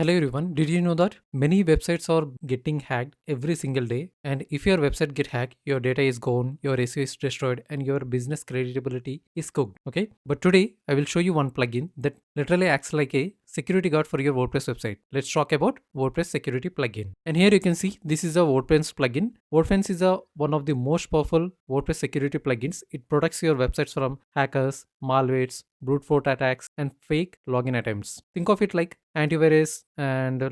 Hello everyone. Did you know that many websites are getting hacked every single day? And if your website get hacked, your data is gone, your SEO is destroyed, and your business credibility is cooked. Okay. But today I will show you one plugin that literally acts like a security guard for your WordPress website. Let's talk about WordPress security plugin. And here you can see this is a WordPress plugin. Wordfence is one of the most powerful WordPress security plugins. It protects your websites from hackers, malwares, brute force attacks, and fake login attempts. Think of it like antivirus and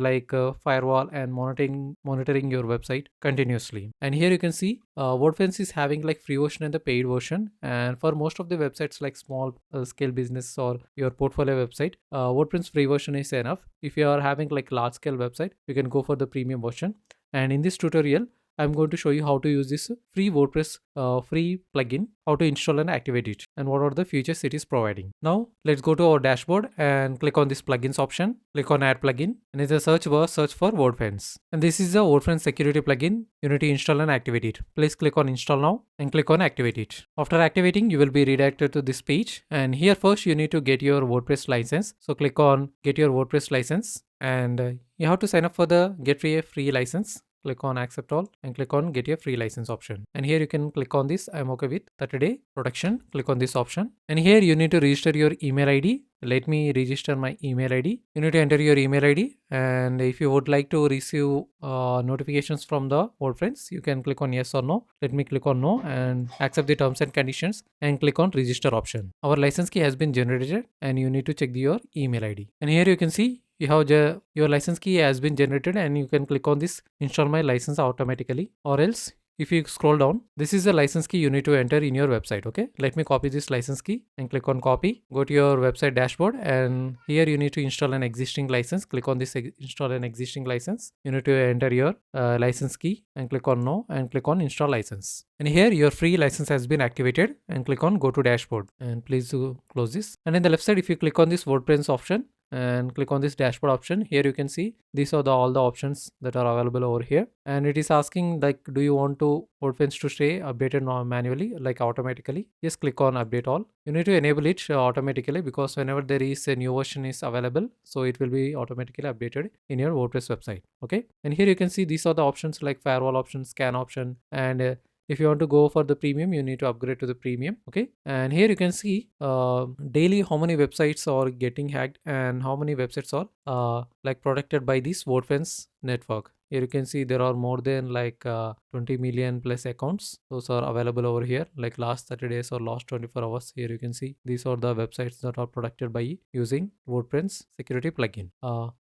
firewall and monitoring your website continuously. And here you can see WordFence is having like free version and the paid version. And for most of the websites like small scale business or your portfolio website, WordPress free version is enough. If you are having like large scale website, you can go for the premium version. And in this tutorial, I'm going to show you how to use this free WordPress free plugin, how to install and activate it, and what are the features it is providing. Now, let's go to our dashboard and click on this plugins option. Click on add plugin, and in the search bar, search for Wordfence. And this is the Wordfence security plugin. You need to install and activate it. Please click on install now and click on activate it. After activating, you will be redirected to this page. And here first, you need to get your WordPress license. So click on get your WordPress license, and you have to sign up for the get free license. Click on accept all and click on get your free license option. And here you can click on this I'm okay with 30-day protection. Click on this option. And here you need to register your email ID. Let me register my email ID. You need to enter your email ID. And if you would like to receive notifications from the WordPress, you can click on yes or no. Let me click on no and accept the terms and conditions and click on register option. Our license key has been generated and you need to check your email ID. And here you can see you have your license key has been generated, and you can click on this install my license automatically, or else if you scroll down, this is the license key you need to enter in your website. Okay, let me copy this license key and click on copy. Go to your website dashboard, and here you need to install an existing license. Click on this install an existing license. You need to enter your license key and click on no and click on install license. And here your free license has been activated, and click on go to dashboard, and please do close this. And in the left side, if you click on this WordPress option and click on this dashboard option, here you can see these are all the options that are available over here. And it is asking like, do you want to WordFence to stay updated manually, like automatically? Yes, click on update all. You need to enable it automatically, because whenever there is a new version is available, so it will be automatically updated in your WordPress website. Okay, and here you can see these are the options like firewall option, scan option, and if you want to go for the premium, you need to upgrade to the premium. Okay, and here you can see daily how many websites are getting hacked and how many websites are like protected by this WordFence network. Here you can see there are more than 20 million plus accounts. Those are available over here, like last 30 days or last 24 hours. Here you can see these are the websites that are protected by using WordPress security plugin.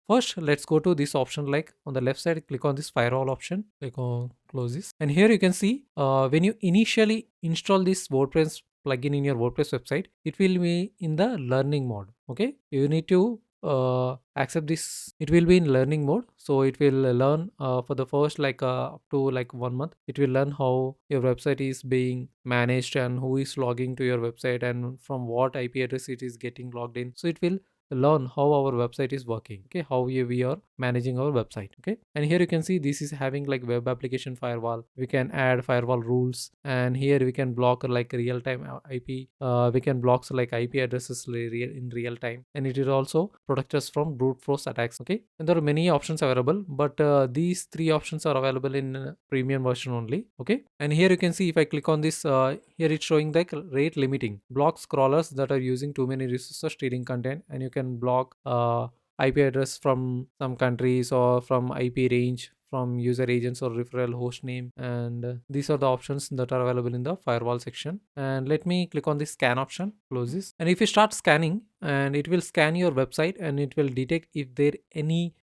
First, let's go to this option, like on the left side, click on this firewall option, click on close this. And here you can see when you initially install this WordPress plugin in your WordPress website, it will be in the learning mode. Okay, you need to accept this. It will be in learning mode, so it will learn for the first up to 1 month. It will learn how your website is being managed and who is logging to your website and from what IP address it is getting logged in. So it will learn how our website is working. Okay, how we are managing our website. Okay, and here you can see this is having like web application firewall. We can add firewall rules, and here we can block like real-time IP. We can block like IP addresses in real time, and it will also protect us from brute force attacks. Okay, and there are many options available, but these three options are available in premium version only. Okay, and here you can see if I click on this, here it's showing like rate limiting, block scrollers that are using too many resources, stealing content, and you can block IP address from some countries or from IP range from user agents or referral host name. And these are the options that are available in the firewall section. And let me click on the scan option, close this. And if you start scanning, and it will scan your website, and it will detect if there any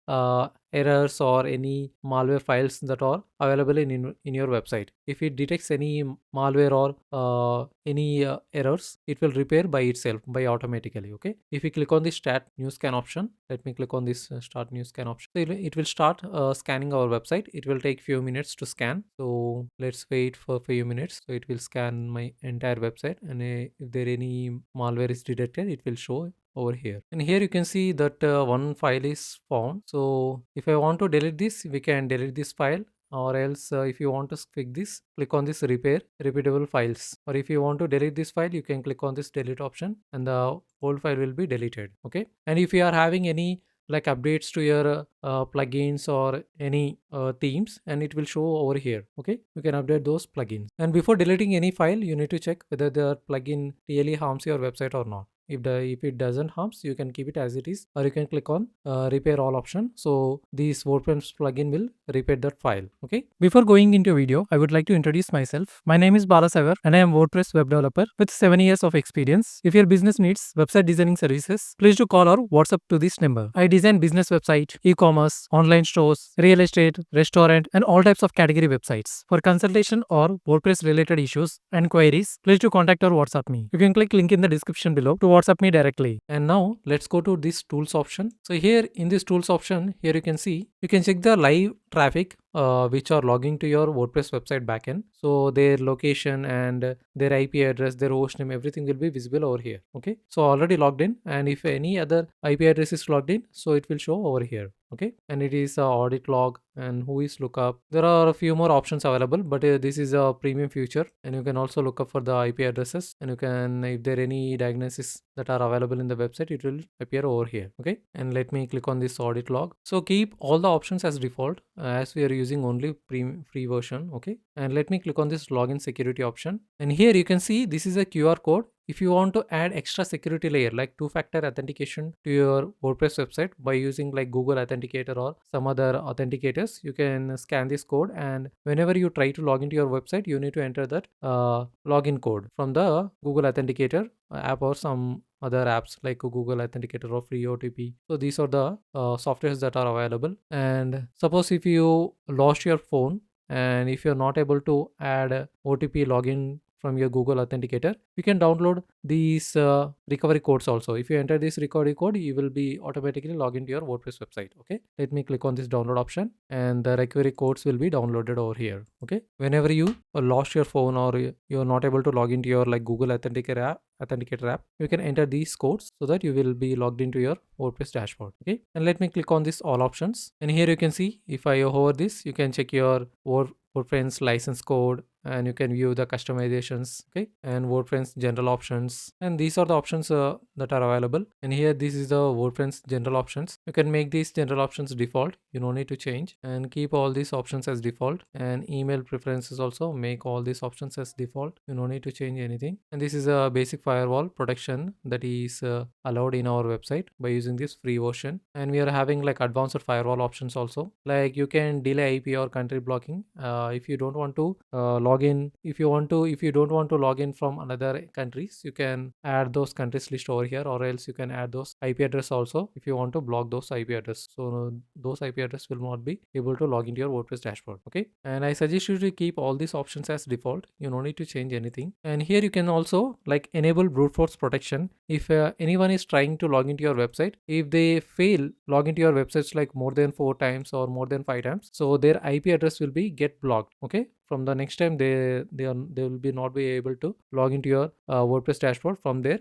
errors or any malware files that are available in your website. If it detects any malware or any errors, it will repair by itself, by automatically. Okay, if you click on the start new scan option, let me click on this start new scan option. So it will start scanning our website. It will take few minutes to scan, so let's wait for a few minutes. So it will scan my entire website, and if there any malware is detected, it will show over here. And here you can see that one file is found. So if I want to delete this, we can delete this file, or else if you want to fix this, click on this repair repeatable files. Or if you want to delete this file, you can click on this delete option, and the whole file will be deleted. Okay, and if you are having any like updates to your plugins or any themes, and it will show over here. Okay, you can update those plugins. And before deleting any file, you need to check whether the plugin really harms your website or not. If it doesn't harms, you can keep it as it is, or you can click on repair all option. So this WordPress plugin will repair that file. Okay. Before going into video, I would like to introduce myself. My name is Balasagar and I am WordPress web developer with 7 years of experience. If your business needs website designing services, please do call or WhatsApp to this number. I design business website, e-commerce, online stores, real estate, restaurant, and all types of category websites. For consultation or WordPress related issues and queries, please do contact or WhatsApp me. You can click link in the description below to WhatsApp me directly. And now let's go to this tools option. So here in this tools option, here you can see, you can check the live traffic which are logging to your WordPress website backend. So their location and their IP address, their host name, everything will be visible over here. Okay, so already logged in, and if any other IP address is logged in, so it will show over here. Okay, and it is audit log and who is lookup. There are a few more options available, but this is a premium feature, and you can also look up for the IP addresses, and you can, if there are any diagnosis that are available in the website, it will appear over here. Okay, and let me click on this audit log. So keep all the options as default as we are using only free version. Okay, and let me click on this login security option, and here you can see this is a QR code. If you want to add extra security layer like two-factor authentication to your WordPress website by using like Google Authenticator or some other authenticators, you can scan this code, and whenever you try to log into your website, you need to enter that login code from the Google Authenticator app or some other apps like Google Authenticator or free OTP. So these are the softwares that are available. And suppose if you lost your phone and if you're not able to add OTP login from your Google Authenticator, you can download these recovery codes also. If you enter this recovery code, you will be automatically log into your WordPress website. Okay, let me click on this download option, and the recovery codes will be downloaded over here. Okay, whenever you lost your phone or you're not able to log into your like Google Authenticator app, you can enter these codes so that you will be logged into your WordPress dashboard. Okay, and let me click on this all options, and here you can see, if I hover this, you can check your WordPress license code, and you can view the customizations. Okay, and WordPress general options, and these are the options that are available. And here this is the WordPress general options. You can make these general options default, you don't need to change, and keep all these options as default. And email preferences also, make all these options as default, you don't need to change anything. And this is a basic firewall protection that is allowed in our website by using this free version. And we are having like advanced firewall options also, like you can delay IP or country blocking if you don't want to log in. If you don't want to log in from another countries, you can add those countries list over here, or else you can add those IP address also if you want to block those IP address. So those IP address will not be able to log into your WordPress dashboard. Okay, and I suggest you to keep all these options as default, you don't need to change anything. And here you can also like enable brute force protection. If anyone is trying to log into your website, if they fail log into your websites like more than 4 times or more than 5 times, so their IP address will be get blocked. Okay, from the next time they will be not be able to log into your WordPress dashboard from their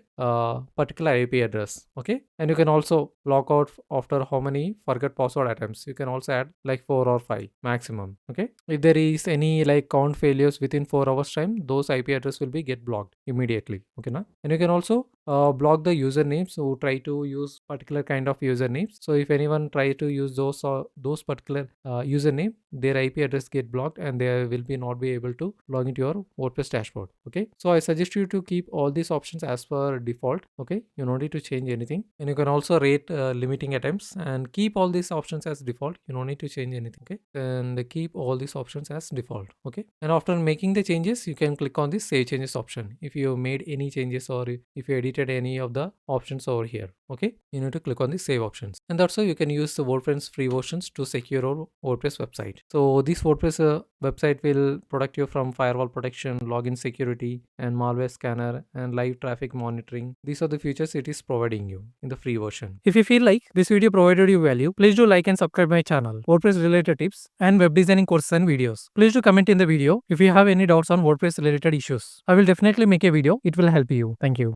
particular IP address. Okay, and you can also log out after how many forget password attempts. You can also add like 4 or 5 maximum. Okay, if there is any like count failures within 4 hours time, those IP address will be get blocked immediately. Okay, now, and you can also block the usernames who try to use particular kind of usernames. So if anyone try to use those particular username, their IP address get blocked, and they will be not be able to log into your WordPress dashboard. Okay, so I suggest you to keep all these options as per default. Okay, you don't need to change anything. And you can also rate limiting attempts, and keep all these options as default, you don't need to change anything. Okay, and keep all these options as default. Okay, and after making the changes, you can click on this save changes option. If you made any changes or if you edited any of the options over here, okay, you need to click on the save options. And that's how you can use the WordPress free versions to secure your WordPress website. So this WordPress website will protect you from firewall protection, login security, and malware scanner, and live traffic monitoring. These are the features it is providing you in the free version. If you feel like this video provided you value, please do like and subscribe my channel, WordPress related tips and web designing courses and videos. Please do comment in the video if you have any doubts on WordPress related issues. I will definitely make a video, it will help you. Thank you.